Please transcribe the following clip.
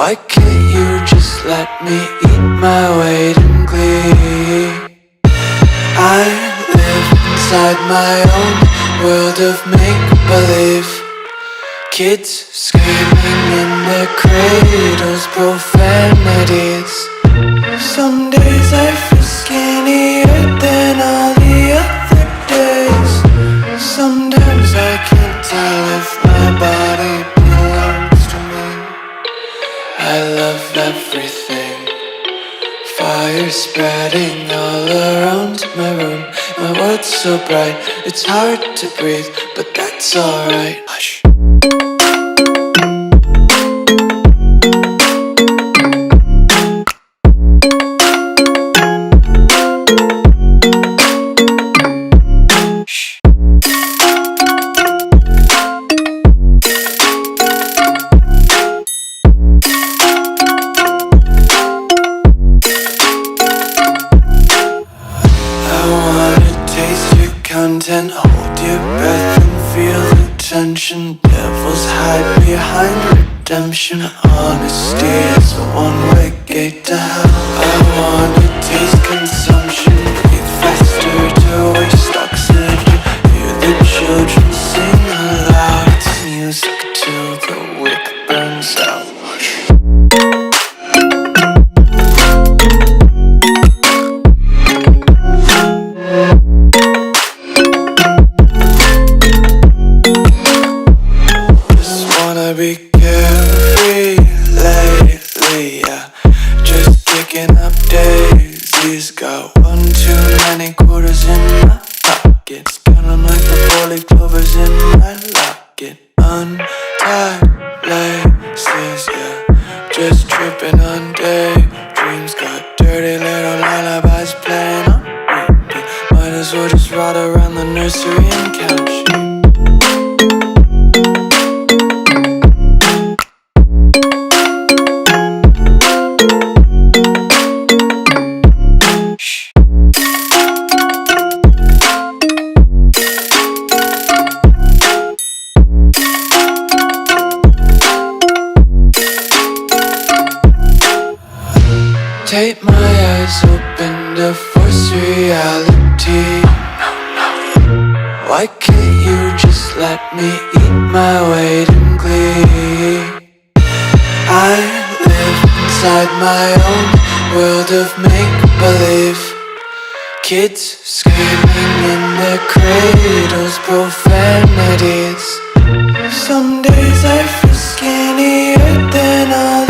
Why can't you just let me eat my weight in glee? I live inside my own world of make-believe. Kids screaming in their cradles, profanities. Some days I feel skinnier than all the other days. Sometimes I can't tell if my body belongs to me. I love everything. Fire spreading all around my room. My world's so bright, it's hard to breathe, but that's alright. Hush. Content, hold your breath and feel the tension. Devils hide behind redemption. Honesty is a one-way gate to hell. I wanna taste consumption, breathe faster to waste oxygen. Hear the children sing aloud. It's music till the wick burns out. Be carefree lately, yeah. Just kicking up daisies. Got one too many quarters in my pockets. Count 'em like the 4-leaf clovers in my locket. Untied laces, yeah. Just tripping on daydreams. Got dirty little lullabies playing on repeat. Might as well just ride around the nursery and count sheep. Tape my eyes open to force reality. Why can't you just let me eat my weight in glee? I live inside my own world of make-believe. Kids screaming in their cradles, profanities. Some days I feel skinnier than all